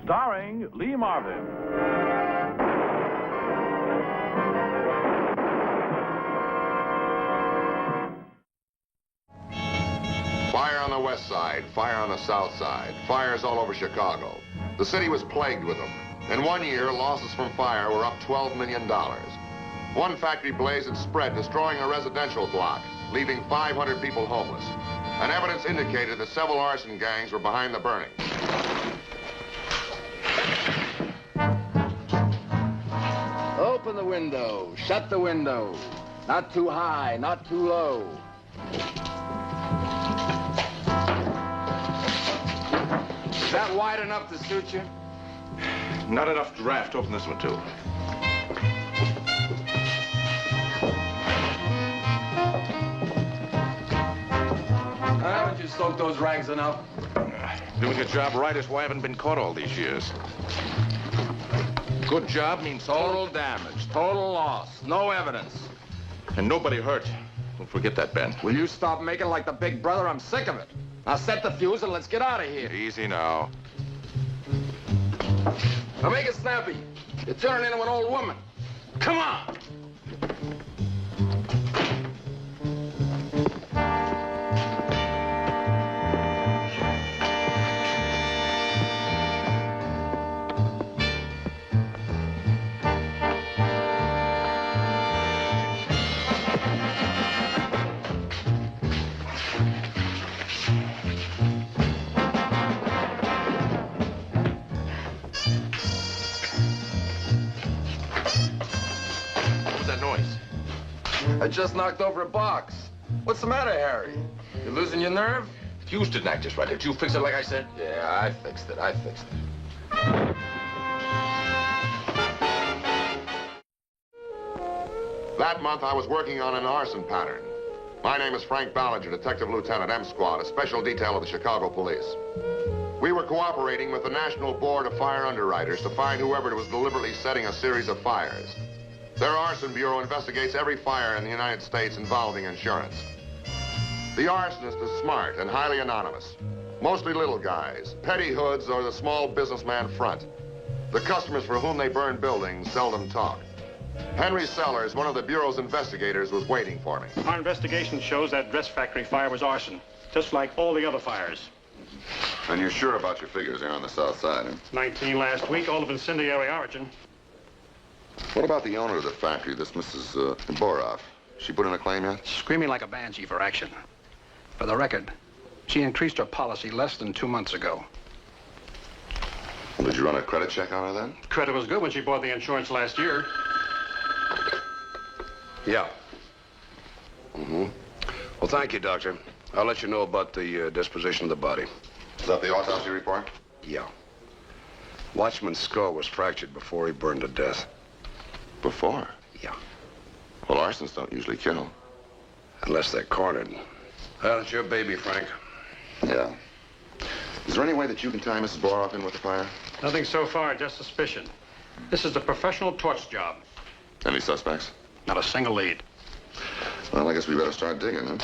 starring Lee Marvin. Fire on the west side, fire on the south side, fires all over Chicago. The city was plagued with them. In 1 year, losses from fire were up $12 million. One factory blaze had spread, destroying a residential block, leaving 500 people homeless. And evidence indicated that several arson gangs were behind the burning. Open the window, shut the window. Not too high, not too low. Is that wide enough to suit you? Not enough draft to open this one, too. Haven't you soaked those rags enough? Doing your job right is why I haven't been caught all these years. Good job means Total damage, total loss, no evidence. and nobody hurt. Don't forget that, Ben. Will you stop making like the big brother? I'm sick of it. Now set the fuse and let's get out of here. Easy now. Now make it snappy. You're turning into an old woman. Come on. I just knocked over a box. What's the matter, Harry? You losing your nerve? Fuse didn't act just right. Did you fix it like I said? Yeah, I fixed it. That month, I was working on an arson pattern. My name is Frank Ballinger, Detective Lieutenant M Squad, a special detail of the Chicago Police. We were cooperating with the National Board of Fire Underwriters to find whoever was deliberately setting a series of fires. Their arson bureau investigates every fire in the United States involving insurance. The arsonist is smart and highly anonymous. Mostly little guys, petty hoods, or the small businessman front. The customers for whom they burn buildings seldom talk. Henry Sellers, one of the bureau's investigators, was waiting for me. Our investigation shows that dress factory fire was arson, just like all the other fires. And you're sure about your figures there on the south side, huh? 19 last week, all of incendiary origin. What about the owner of the factory, this Mrs. Boroff? She put in a claim yet? Screaming like a banshee for action. For the record, she increased her policy less than 2 months ago. Well, did you run a credit check on her then? Credit was good when she bought the insurance last year. Yeah. Mm-hmm. Well, thank you, Doctor. I'll let you know about the disposition of the body. Is that the autopsy report? Yeah. Watchman's skull was fractured before he burned to death. Before? Yeah. Well, arsons don't usually kill. Unless they're cornered. Well, it's your baby, Frank. Yeah. Is there any way that you can tie Mrs. Boroff in with the fire? Nothing so far, just suspicion. This is a professional torch job. Any suspects? Not a single lead. Well, I guess we better start digging, huh?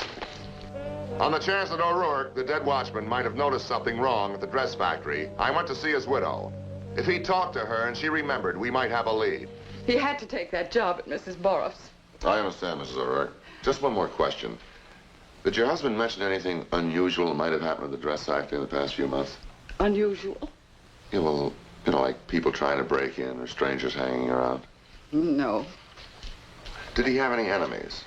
On the chance that O'Rourke, the dead watchman, might have noticed something wrong at the dress factory, I went to see his widow. If he talked to her and she remembered, we might have a lead. He had to take that job at Mrs. Boroff's. I understand, Mrs. O'Rourke. Just one more question. Did your husband mention anything unusual that might have happened at the dress factory in the past few months? Unusual? Yeah, well, you know, like people trying to break in or strangers hanging around. No. Did he have any enemies?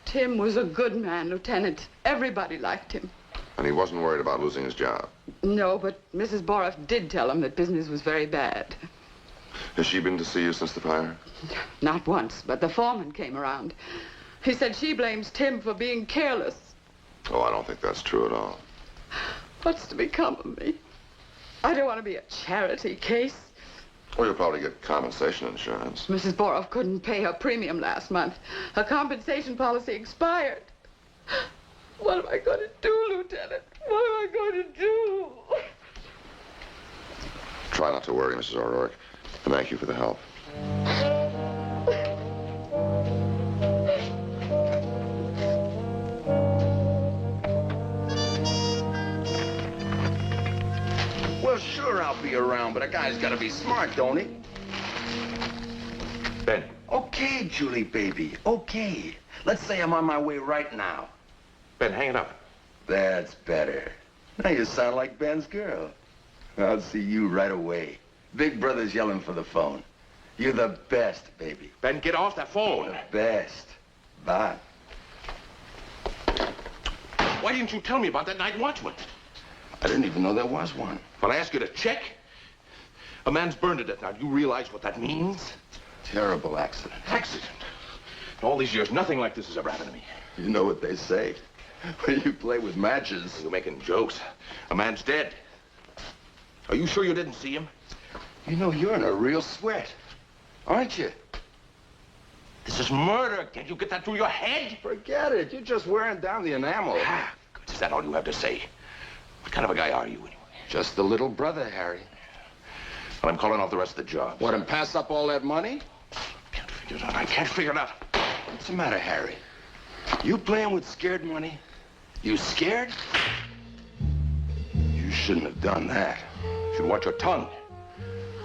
Tim was a good man, Lieutenant. Everybody liked him. And he wasn't worried about losing his job? No, but Mrs. Boroff did tell him that business was very bad. Has she been to see you since the fire? Not once, but the foreman came around. He said she blames Tim for being careless. Oh, I don't think that's true at all. What's to become of me? I don't want to be a charity case. Well, you'll probably get compensation insurance. Mrs. Boroff couldn't pay her premium last month. Her compensation policy expired. What am I going to do, Lieutenant? What am I going to do? Try not to worry, Mrs. O'Rourke. And thank you for the help. Well, sure, Sure, I'll be around, but a guy's got to be smart, don't he? Ben. Okay, Julie, baby. Okay. Let's say I'm on my way right now. Ben, hang it up. That's better. Now you sound like Ben's girl. I'll see you right away. Big brother's yelling for the phone. You're the best, baby. Ben, get off that phone. Best. Bye. Why didn't you tell me about that night watchman? I didn't even know there was one. When I asked you to check, a man's burned to death. Now, do you realize what that means? Terrible accident. Accident. In all these years, nothing like this has ever happened to me. You know what they say. When you play with matches. You're making jokes. A man's dead. Are you sure you didn't see him? You know, you're in a real sweat. Aren't you? This is murder. Can't you get that through your head? Forget it. You're just wearing down the enamel. Ah, is that all you have to say? What kind of a guy are you, anyway? Just the little brother, Harry. Well, I'm calling off the rest of the job. What, and pass up all that money? Can't figure it out. I can't figure it out. What's the matter, Harry? You playing with scared money? You scared? You shouldn't have done that. You should watch your tongue.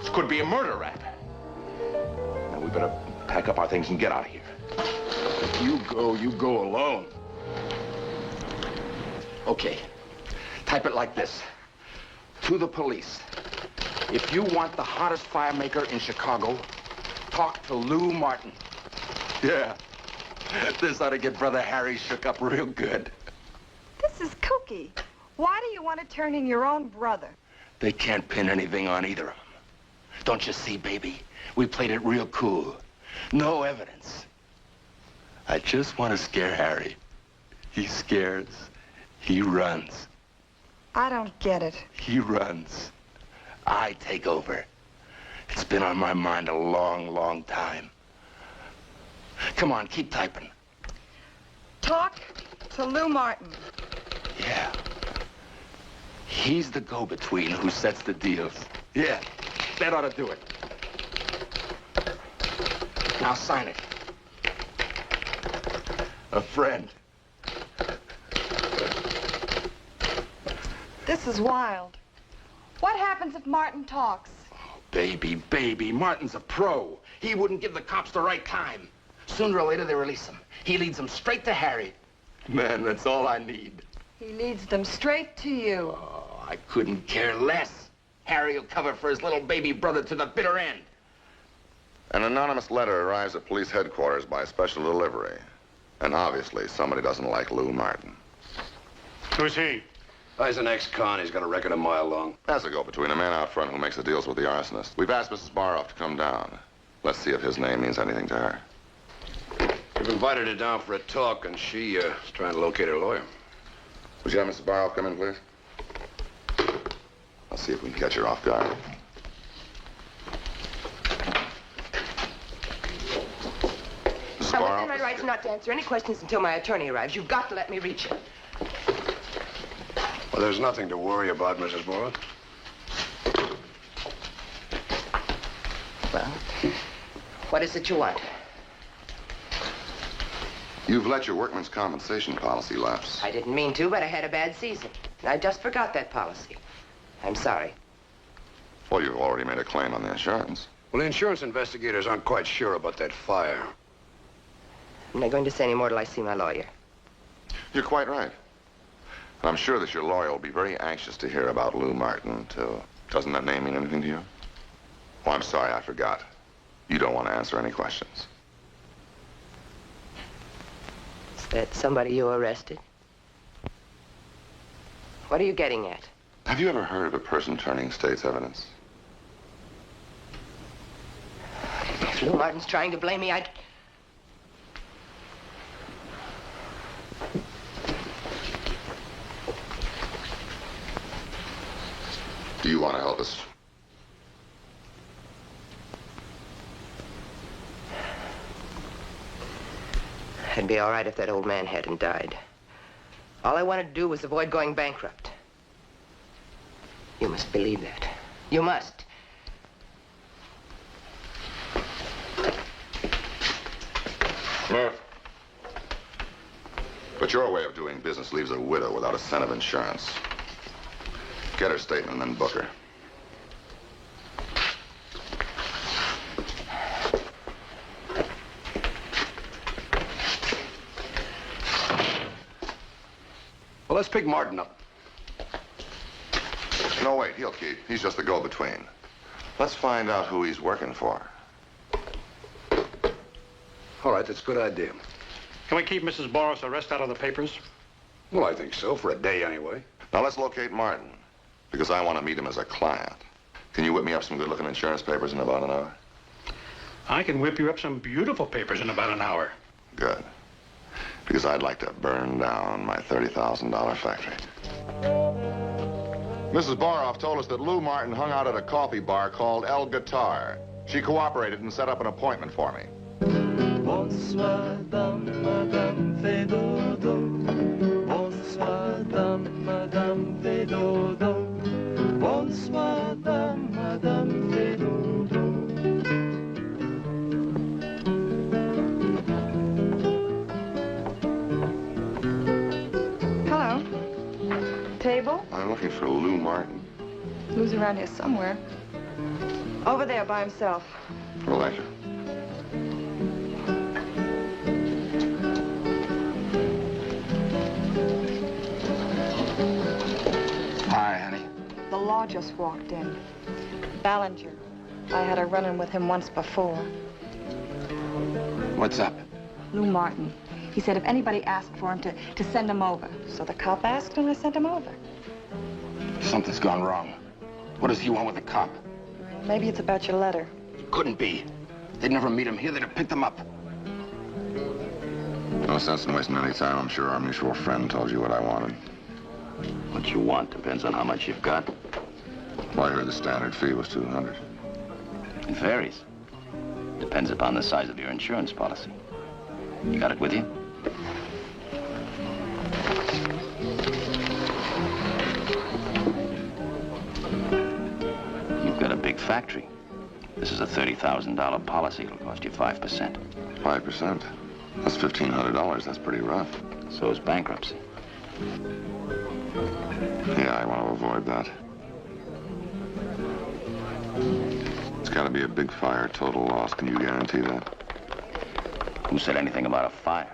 This could be a murder rap. Now, we better pack up our things and get out of here. You go alone. Okay. Type it like this. To the police. If you want the hottest fire maker in Chicago, talk to Lou Martin. Yeah. This ought to get Brother Harry shook up real good. This is kooky. Why do you want to turn in your own brother? They can't pin anything on either of them. Don't you see, baby? We played it real cool. No evidence. I just want to scare Harry. He scares. He runs. I don't get it. He runs. I take over. It's been on my mind a long, long time. Come on, keep typing. Talk to Lou Martin. Yeah. He's the go-between who sets the deals. Yeah, that ought to do it. Now sign it. A friend. This is wild. What happens if Martin talks? Baby, Martin's a pro. He wouldn't give the cops the right time. Sooner or later, they release him. He leads them straight to Harry. Man, that's all I need. He leads them straight to you. Oh, I couldn't care less. Harry will cover for his little baby brother to the bitter end. An anonymous letter arrives at police headquarters by special delivery. And obviously, somebody doesn't like Lou Martin. Who's he? He's an ex-con. He's got a record a mile long. Has to go between a man out front who makes the deals with the arsonist. We've asked Mrs. Baroff to come down. Let's see if his name means anything to her. We've invited her down for a talk, and she is trying to locate her lawyer. Would you have Mrs. Baroff come in, please? I'll see if we can catch her off guard. Mrs. I'm Baroff? within my rights not to answer any questions until my attorney arrives. You've got to let me reach him. Well, there's nothing to worry about, Mrs. Moore. Well, what is it you want? You've let your workman's compensation policy lapse. I didn't mean to, but I had a bad season. I just forgot that policy. I'm sorry. Well, you've already made a claim on the insurance. Well, the insurance investigators aren't quite sure about that fire. I'm not going to say any more till I see my lawyer. You're quite right. And I'm sure that your lawyer will be very anxious to hear about Lou Martin, too. Doesn't that name mean anything to you? Oh, I'm sorry, I forgot. You don't want to answer any questions. Is that somebody you arrested? What are you getting at? Have you ever heard of a person turning state's evidence? If Lou Martin's trying to blame me, I'd... Do you want to help us? It'd be all right if that old man hadn't died. All I wanted to do was avoid going bankrupt. You must believe that. You must. Murph. But your way of doing business leaves a widow without a cent of insurance. Get her statement and then book her. let's pick Martin up. No, wait, he'll keep. He's just the go-between. Let's find out who he's working for. All right, that's a good idea. Can we keep Mrs. Boris' arrest out of the papers? Well, I think so, for a day anyway. Now, let's locate Martin, because I want to meet him as a client. Can you whip me up some good-looking insurance papers in about an hour? I can whip you up some beautiful papers in about an hour. Good. Because I'd like to burn down my $30,000 factory. Mrs. Boroff told us that Lou Martin hung out at a coffee bar called El Guitar. She cooperated and set up an appointment for me. Bonsoir, dame, madame, fais dodo. Bonsoir, dame, madame, fais dodo. Bonsoir, dame, madame, fais dodo. Hello. Table? I'm looking for Lou Martin. Lou's around here somewhere. Over there by himself. Well, thank you. Hi, honey. The law just walked in. Ballinger. I had a run-in with him once before. What's up? Lou Martin. He said if anybody asked for him to send him over. So the cop asked and I sent him over. Something's gone wrong. What does he want with the cop? Maybe it's about your letter. Couldn't be. They'd never meet him here. They'd have picked him up. No sense in wasting any time. I'm sure our mutual friend told you what I wanted. What you want depends on how much you've got. Well, I heard the standard fee was $200. It varies. Depends upon the size of your insurance policy. You got it with you? You've got a big factory. This is a $30,000 policy. It'll cost you 5%. 5%? That's $1,500. That's pretty rough. So is bankruptcy. Yeah, I want to avoid that. It's got to be a big fire, total loss. Can you guarantee that? Who said anything about a fire?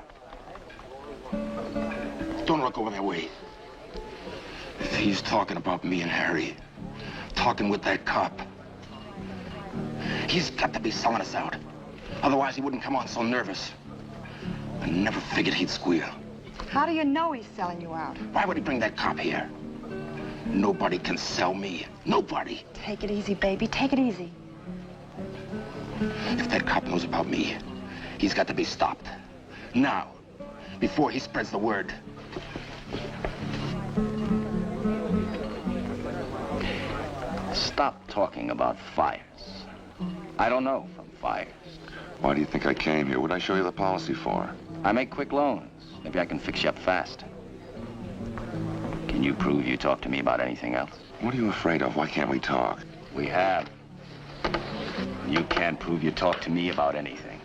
Don't look over that way. If he's talking about me and Harry, talking with that cop, he's got to be selling us out. Otherwise, he wouldn't come on so nervous. I never figured he'd squeal. How do you know he's selling you out? Why would he bring that cop here? Nobody can sell me. Nobody. Take it easy, baby. Take it easy. If that cop knows about me, he's got to be stopped. Now, before he spreads the word. Stop talking about fires. I don't know from fires. Why do you think I came here? What'd I show you the policy for? I make quick loans. Maybe I can fix you up fast. Can you prove you talked to me about anything else? What are you afraid of? Why can't we talk? We have. You can't prove you talked to me about anything.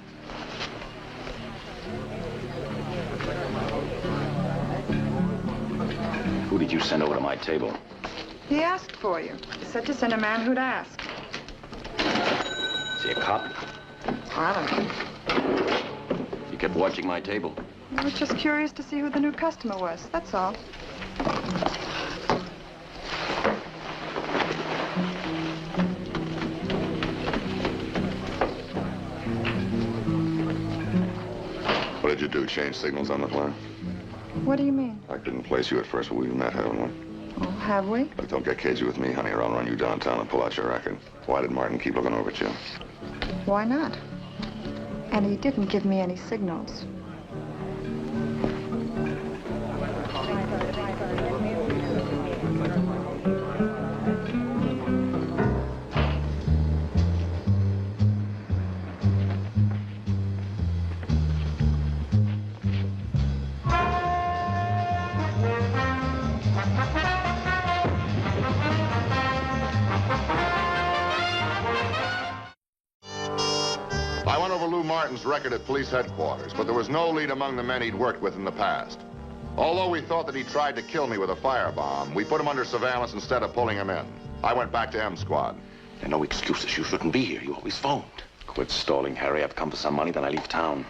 Who did you send over to my table? He asked for you. He said to send a man who'd ask. Is he a cop? I don't know. You kept watching my table. I was just curious to see who the new customer was. That's all. What did you do? Change signals on the plan? What do you mean? I couldn't place you at first, but we've met, haven't we? Oh, have we? Look, don't get cagey with me, honey, or I'll run you downtown and pull out your record. Why did Martin keep looking over at you? Why not? And he didn't give me any signals. I went over Lou Martin's record at police headquarters, but there was no lead among the men he'd worked with in the past. Although we thought that he tried to kill me with a firebomb, we put him under surveillance instead of pulling him in. I went back to M Squad. There are no excuses. You shouldn't be here. You always phoned. Quit stalling, Harry. I've come for some money, then I leave town.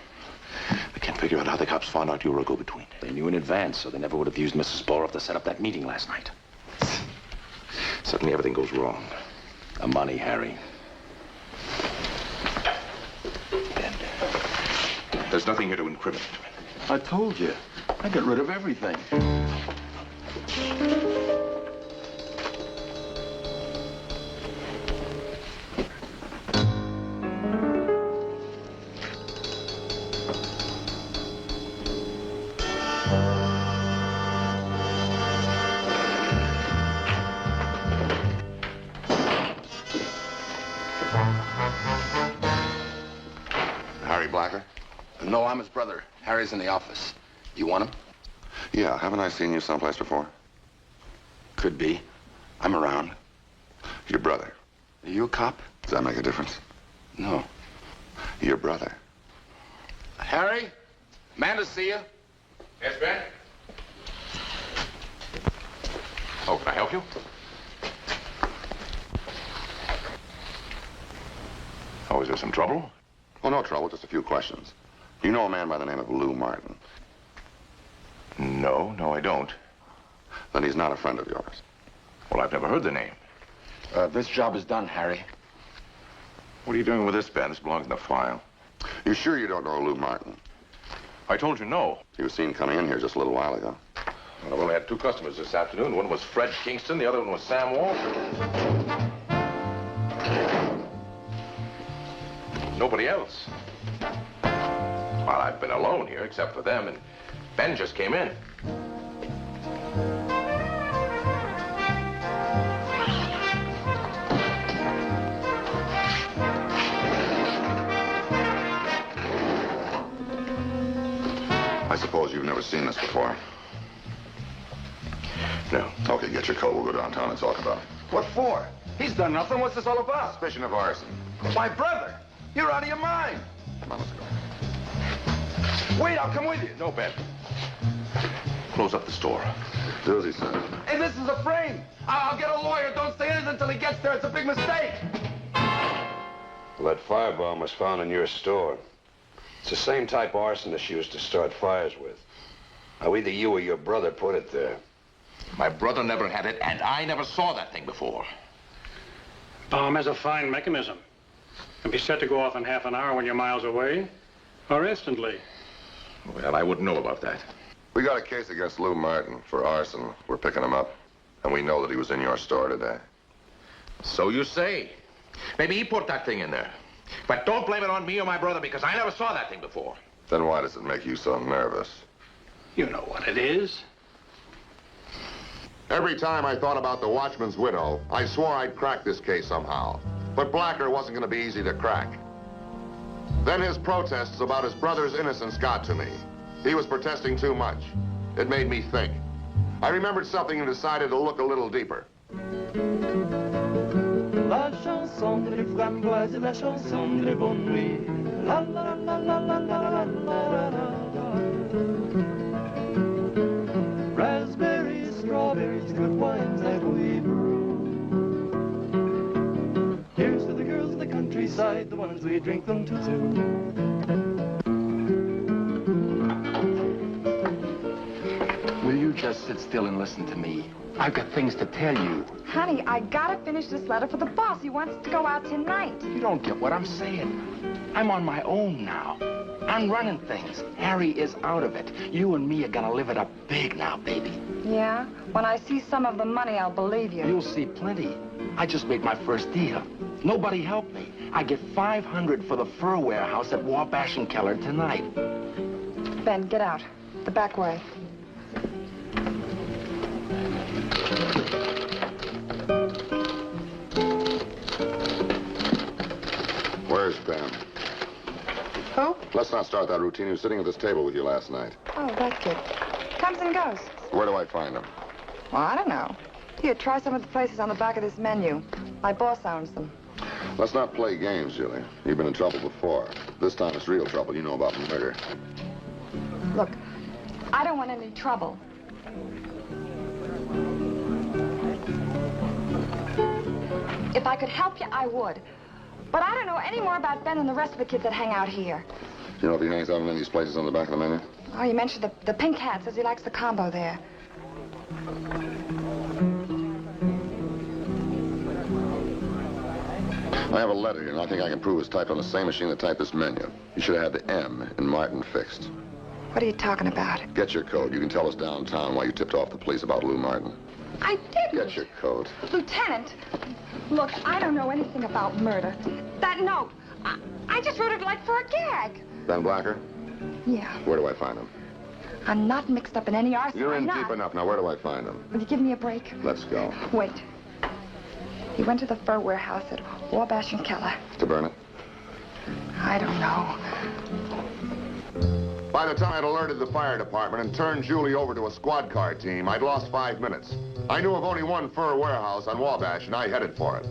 I can't figure out how the cops found out you were a go-between. They knew in advance, so they never would have used Mrs. Boroff to set up that meeting last night. Suddenly everything goes wrong. The money, Harry. Ben, there's nothing here to incriminate me. I told you. I got rid of everything. Harry Blacker? No, I'm his brother. Harry's in the office. You want him? Yeah, haven't I seen you someplace before? Could be. I'm around. Your brother. Are you a cop? Does that make a difference? No. Your brother. Harry? Man to see you. Yes, Ben? Oh, can I help you? Oh, is there some trouble? Oh, no trouble, just a few questions. You know a man by the name of Lou Martin? No, I don't. Then he's not a friend of yours. Well, I've never heard the name. This job is done, Harry. What are you doing with this, Ben? This belongs in the file. You sure you don't know Lou Martin? I told you no. He was seen coming in here just a little while ago. Well, I've only had 2 customers this afternoon. One was Fred Kingston, the other one was Sam Walker. Nobody else. Well, I've been alone here, except for them, and Ben just came in. I suppose you've never seen this before. No. Okay, get your coat. We'll go downtown and talk about it. What for? He's done nothing. What's this all about? Suspicion of arson. My brother. You're out of your mind. Come on, let's go. Wait, I'll come with you. No, Ben. Close up the store. Do as he said. Hey, this is a frame. I'll get a lawyer. Don't say anything until he gets there. It's a big mistake. Well, that firebomb was found in your store. It's the same type arsonist she used to start fires with. Now, either you or your brother put it there. My brother never had it, and I never saw that thing before. Bomb has a fine mechanism. Can be set to go off in half an hour when you're miles away, or instantly. Well, I wouldn't know about that. We got a case against Lou Martin for arson. We're picking him up. And we know that he was in your store today. So you say. Maybe he put that thing in there. But don't blame it on me or my brother, because I never saw that thing before. Then why does it make you so nervous? You know what it is. Every time I thought about the watchman's widow, I swore I'd crack this case somehow. But Blacker wasn't going to be easy to crack. Then his protests about his brother's innocence got to me. He was protesting too much. It made me think. I remembered something and decided to look a little deeper. La chanson de les framboises, la chanson de les bonnes nuits. La la la la la la la la la. Raspberries, strawberries, good wines that we brew. Here's to the girls in the countryside, the ones we drink them to too. Will you just sit still and listen to me? I've got things to tell you. Honey, I gotta finish this letter for the boss. He wants us to go out tonight. You don't get what I'm saying. I'm on my own now. I'm running things. Harry is out of it. You and me are gonna live it up big now, baby. Yeah? When I see some of the money, I'll believe you. You'll see plenty. I just made my first deal. Nobody helped me. I get $500 for the fur warehouse at Wabash and Keller tonight. Ben, get out. The back way. Where's Ben? Who? Let's not start that routine. He was sitting at this table with you last night. Oh, that kid. Comes and goes. Where do I find him? Well, I don't know. Here, try some of the places on the back of this menu. My boss owns them. Let's not play games, Julie. You've been in trouble before. This time it's real trouble. You know about murder. Look, I don't want any trouble. If I could help you, I would. But I don't know any more about Ben than the rest of the kids that hang out here. You know if he hangs out in any of these places on the back of the menu? Oh, you mentioned the pink hat. Says he likes the combo there. I have a letter here, and I think I can prove it's typed on the same machine that typed this menu. You should have had the M in Martin fixed. What are you talking about? Get your coat. You can tell us downtown why you tipped off the police about Lou Martin. I didn't. Get your coat. Lieutenant, look, I don't know anything about murder. That note, I just wrote it like for a gag. Ben Blacker? Yeah. Where do I find him? I'm not mixed up in any arson. You're in I'm not. deep enough. Now, where do I find him? Will you give me a break? Let's go. Wait. He went to the fur warehouse at Wabash and Keller. To burn it? I don't know. By the time I'd alerted the fire department and turned Julie over to a squad car team, I'd lost 5 minutes. I knew of only one fur warehouse on Wabash, and I headed for it.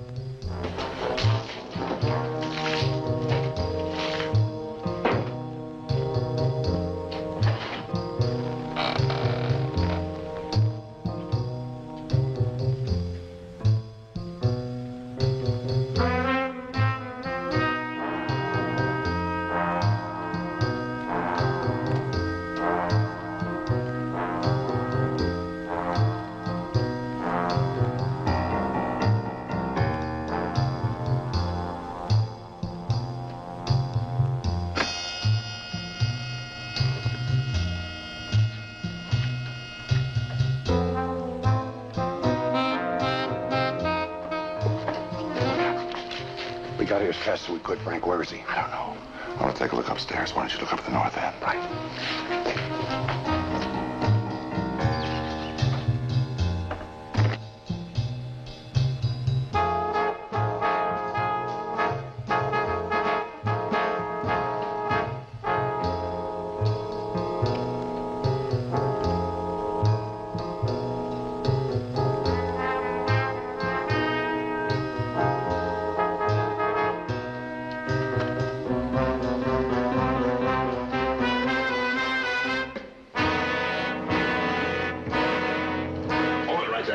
We got here as fast as we could, Frank. Where is he? I don't know. I want to take a look upstairs. Why don't you look up at the north end? Right.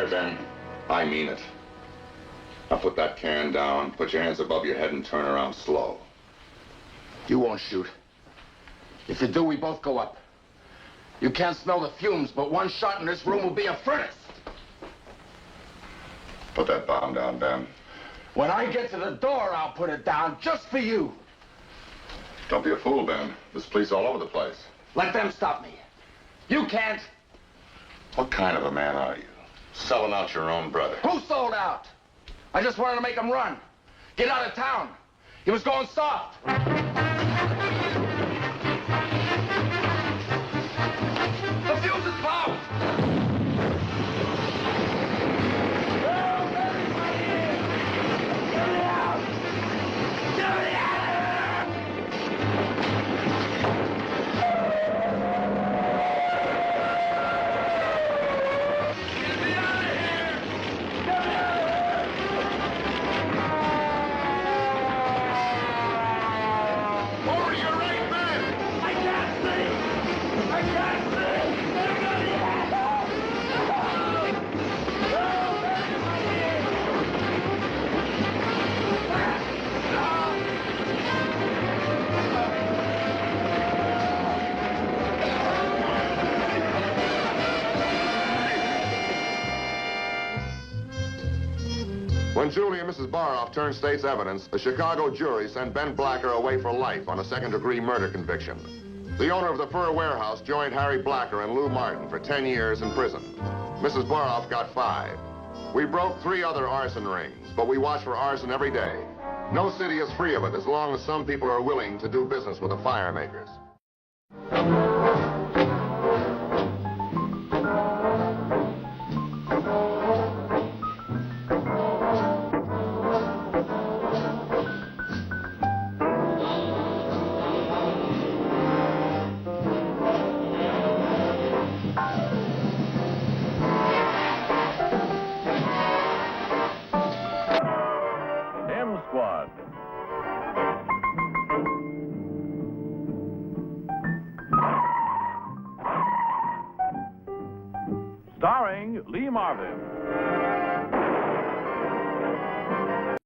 Ben. I mean it. Now put that can down, put your hands above your head and turn around slow. You won't shoot. If you do, we both go up. You can't smell the fumes, but one shot in this room will be a furnace. Put that bomb down, Ben. When I get to the door, I'll put it down just for you. Don't be a fool, Ben. There's police all over the place. Let them stop me. You can't. What kind of a man are you? Selling out your own brother. Who sold out? I just wanted to make him run. Get out of town. He was going soft. The fuse is blown. When Julie and Mrs. Baroff turned state's evidence, the Chicago jury sent Ben Blacker away for life on a second-degree murder conviction. The owner of the fur warehouse joined Harry Blacker and Lou Martin for 10 years in prison. Mrs. Baroff got 5. We broke 3 other arson rings, but we watch for arson every day. No city is free of it as long as some people are willing to do business with the fire makers. Squad. Starring Lee Marvin.